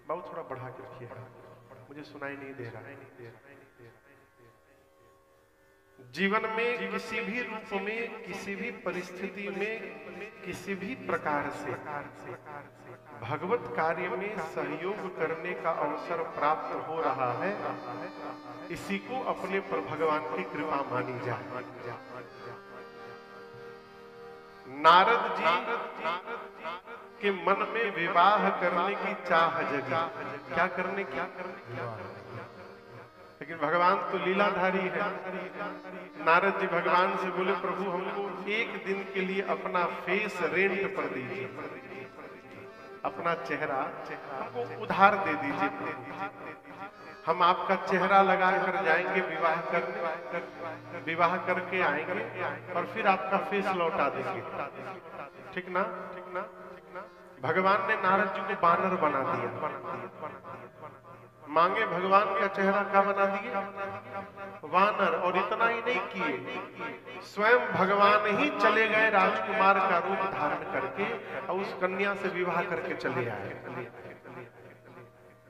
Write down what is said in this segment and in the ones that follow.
बाबू थोड़ा बढ़ा के रखिए, मुझे सुनाई नहीं दे रहा है। जीवन में किसी भी रूप में, किसी भी परिस्थिति में, किसी भी प्रकार से भगवत कार्य में सहयोग करने का अवसर प्राप्त हो रहा है, इसी को अपने पर भगवान की कृपा मानी जाए। नारद जी के मन में विवाह करने की चाह जगी। क्या करने की? लेकिन भगवान तो लीलाधारी है। नारद जी भगवान से बोले, प्रभु हमको एक दिन के लिए अपना फेस रेंट पर दीजिए, अपना चेहरा हमको उधार दे दीजिए प्रभु। हम आपका चेहरा लगा कर जाएंगे विवाह करके आएंगे और फिर आपका फेस लौटा देंगे। ठीक ना? भगवान ने नारद जी को बानर बना दिया। मांगे भगवान का चेहरा क्या बना दिए? वानर। और इतना ही नहीं किए, स्वयं भगवान ही चले गए राजकुमार का रूप धारण करके और उस कन्या से विवाह करके चले आए।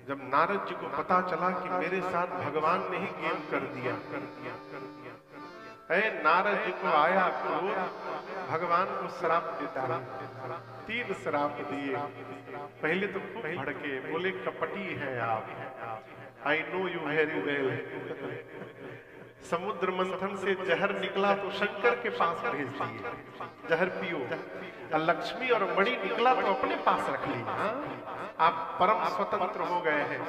जब नारद जी को पता चला कि मेरे साथ भगवान ने ही गेम कर दिया, नारद जी को आया क्रोध, भगवान को श्राप देता है। 3 श्राप दिए। पहले तो खूब भड़के, बोले कपटी है आप, I know you very well. समुद्र मंथन से जहर निकला तो शंकर के पास भेज दिए, जहर पियो। लक्ष्मी और मणि निकला तो अपने पास रख ली। आप परम स्वतंत्र हो गए हैं,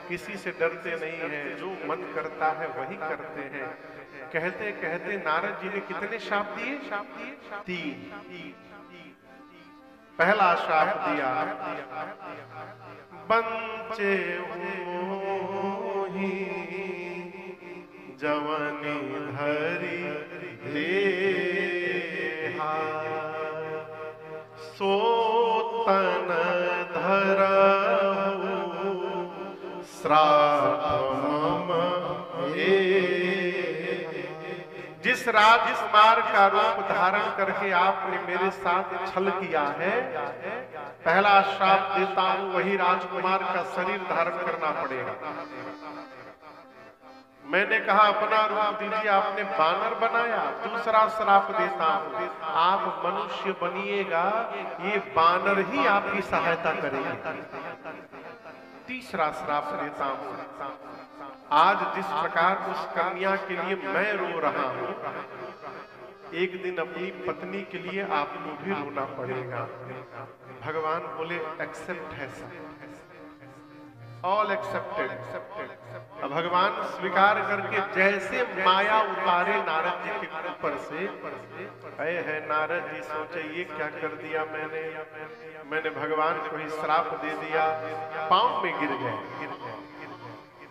किसी से डरते नहीं हैं, जो मन करता है वही करते हैं। कहते कहते नारद जी ने कितने शाप दिए? 3। पहला शाप दिया, बंचे मोही जवानी धरी देहा, सोतन धरहु श्राप जिस राजकुमार का रूप धारण करके आपने मेरे साथ छल किया है, पहला श्राप देता हूं, वही राजकुमार का शरीर धारण करना पड़ेगा। मैंने कहा अपना रूप दीजिए, आपने बानर बनाया। दूसरा श्राप देता हूं, आप मनुष्य बनिएगा, ये बानर ही आपकी सहायता करेंगे। तीसरा श्राप देता हूं, आज जिस प्रकार उस कन्या के लिए मैं रो रहा हूं, एक दिन अपनी पत्नी के लिए आपको भी रोना पड़ेगा। भगवान बोले एक्सेप्ट है, ऑल एक्सेप्टेड। भगवान स्वीकार करके जैसे माया उतारे नारद जी के ऊपर से, है नारद जी सोचे ये क्या कर दिया मैंने भगवान को ही श्राप दे दिया। पांव में गिर गए।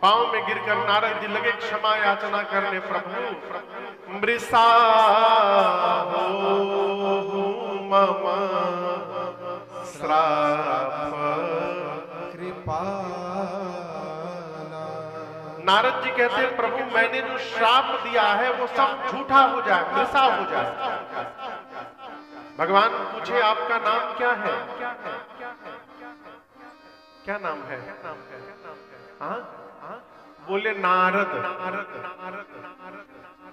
पांव में गिरकर नारद जी लगे क्षमा याचना करने, प्रभु मृषा हो मम श्राप कृपा। नारद जी कहते हैं प्रभु मैंने जो श्राप दिया है वो सब झूठा हो जाए, मृषा हो जाए। भगवान पूछे आपका नाम क्या है? क्या नाम है? हाँ? बोले नारद।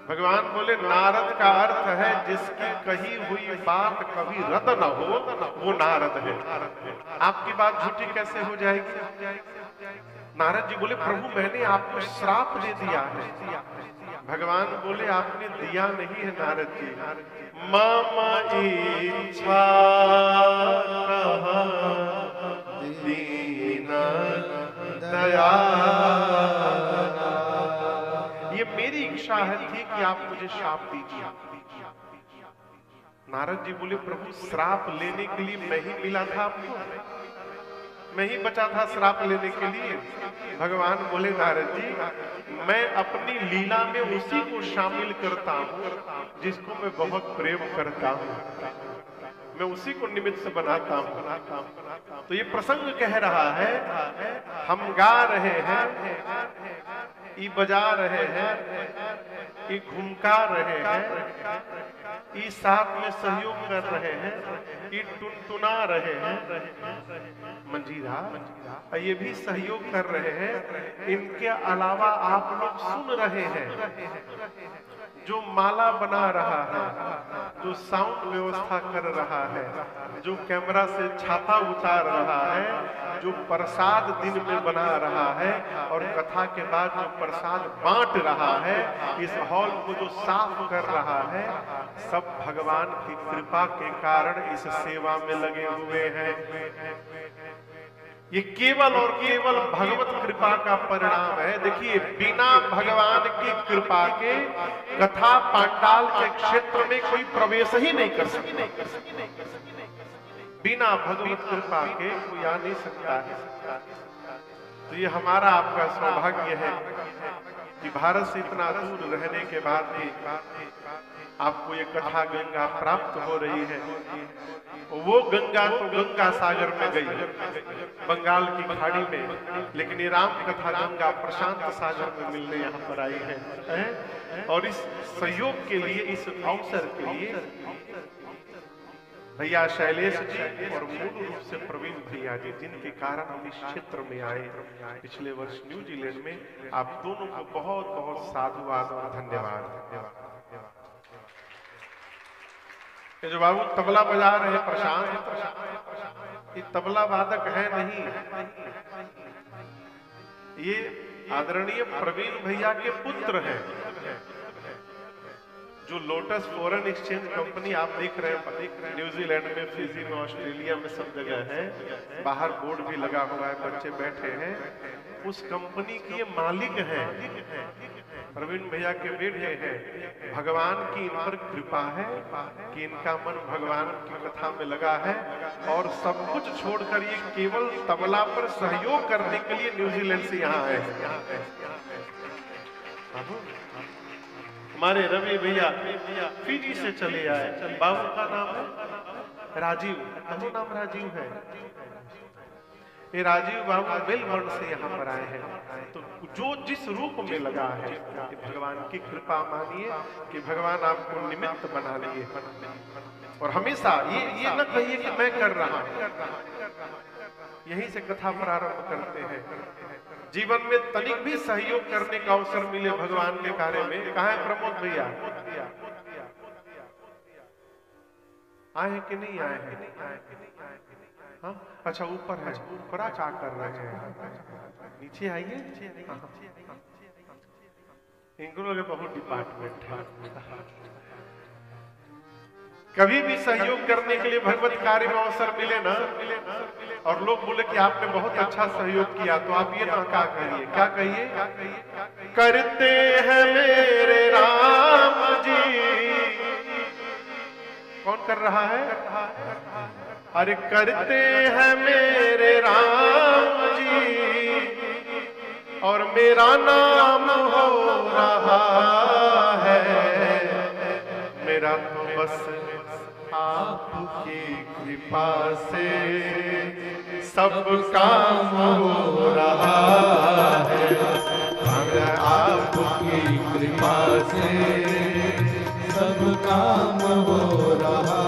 भगवान बोले नारद का अर्थ है जिसकी कही हुई बात कभी रद्द न हो, वो नारद है। आपकी बात झूठी कैसे हो जाएगी? नारद जी बोले प्रभु मैंने आपको श्राप दे दिया है। भगवान बोले आपने दिया नहीं है नारद जी, मम इच्छा दीन दया, ये मेरी इच्छा है थी कि आप मुझे श्राप दीजिए। नारद जी बोले प्रभु श्राप लेने के लिए मैं ही मिला था आपको, मैं ही बचा था श्राप लेने के लिए। भगवान बोले नारद जी मैं अपनी लीला में उसी को शामिल करता हूं जिसको मैं बहुत प्रेम करता हूं, मैं उसी को निमित्त बनाता हूं। तो ये प्रसंग कह रहा है, हम गा रहे हैं, ये बजा रहे हैं, ये घुमका रहे हैं, ये साथ में सहयोग कर रहे हैं, ये टुनटुना रहे हैं मंजीरा, ये भी सहयोग कर रहे हैं। इनके अलावा आप लोग सुन रहे हैं, जो माला बना रहा है, जो साउंड व्यवस्था कर रहा है, जो कैमरा से छापा उतार रहा है, जो प्रसाद दिन में बना रहा है और कथा के बाद जो प्रसाद बांट रहा है, इस हॉल को जो साफ कर रहा है, सब भगवान की कृपा के कारण इस सेवा में लगे हुए हैं। ये केवल और केवल भगवत कृपा का परिणाम है। देखिए, बिना भगवान की कृपा के कथा पांडाल के क्षेत्र में कोई प्रवेश ही नहीं कर सकता। बिना भगवत कृपा के कोई आ नहीं सकता है। तो ये हमारा आपका सौभाग्य है कि भारत से इतना दूर रहने के बाद भी आपको ये कथा गंगा प्राप्त हो रही है। वो गंगा तो गंगा सागर में गई, बंगाल की खाड़ी में, लेकिन ये राम कथा गंगा प्रशांत सागर में मिलने यहाँ पर आई है। और इस सहयोग के लिए, इस अवसर के लिए भैया शैलेश जी और मूल रूप से प्रवीण भैया जी, जिनके कारण हम इस क्षेत्र में आए पिछले वर्ष न्यूजीलैंड में, आप दोनों को बहुत बहुत साधुवाद और धन्यवाद। ये जो बाबू तबला बजा रहे हैं प्रशांत, ये तबला वादक है नहीं, ये आदरणीय प्रवीण भैया के पुत्र हैं, जो लोटस फॉरेन एक्सचेंज कंपनी आप देख रहे हैं, न्यूजीलैंड में, फिजी में, ऑस्ट्रेलिया में सब जगह है। बाहर बोर्ड भी लगा हुआ है, बच्चे बैठे हैं। उस कंपनी के ये मालिक हैं, प्रवीण भैया के बेटे हैं। भगवान की इन पर कृपा है कि इनका मन भगवान की कथा में लगा है और सब कुछ छोड़कर ये केवल तबला पर सहयोग करने के लिए न्यूजीलैंड से यहाँ आए। हमारे रवि भैया फिजी से चले आए। बाबू का नाम है राजीव, दोनों नाम राजीव है। ये राजीव बाबू मेलबर्न से यहाँ पर आए हैं। तो जो जिस रूप में लगा है, भगवान की कृपा मानिए कि भगवान आपको निमित्त बना लिए। और हमेशा ये न कहिए कि मैं कर रहा हूं, यहीं से कथा प्रारंभ करते हैं। जीवन में तनिक भी सहयोग करने का अवसर मिले भगवान के कार्य में। कहाँ है प्रमोद भैया? आए हैं कि नहीं आए हैं? हाँ, अच्छा ऊपर है, ऊपर क्या कर रहे हैं? नीचे आइए। इनको लोग बहुत डिपार्टमेंट है। कभी भी सहयोग करने के लिए भगवत कार्य में अवसर मिले ना, और लोग बोले कि आपने बहुत अच्छा सहयोग किया, तो आप ये ना क्या कहिए, क्या कहिए? करते हैं मेरे राम जी। कौन कर रहा है? अरे करते हैं मेरे राम जी, और मेरा नाम हो रहा है। मेरा तो बस आपकी कृपा से सब काम हो रहा है। आपकी कृपा से सब काम हो रहा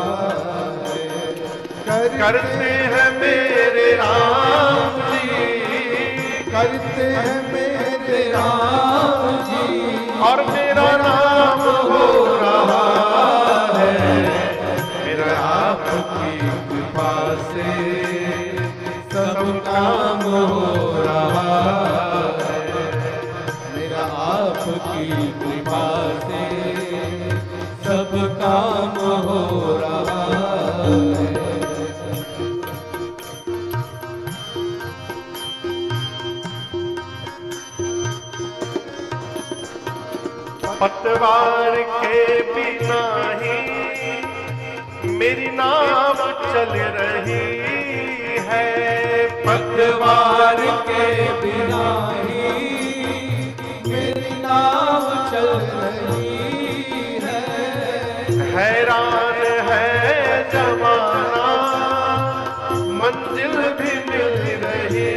है। करते हैं मेरे राम जी, करते हैं मेरे राम जी, और मेरा नाम हो रहा है। मेरा आपकी कृपा से सब काम हो रहा है। मेरा आपकी कृपा से सब काम हो रहा है। पतवार के बिना ही मेरी नाव चल रही है। पतवार के बिना ही मेरी नाव चल रही है। हैरान है जमाना, मंजिल भी मिल रही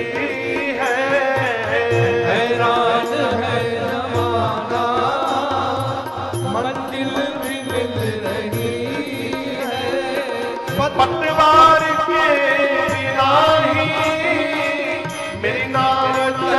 है। हैरान है जमाना, मंजिल भी मिल रही नाथ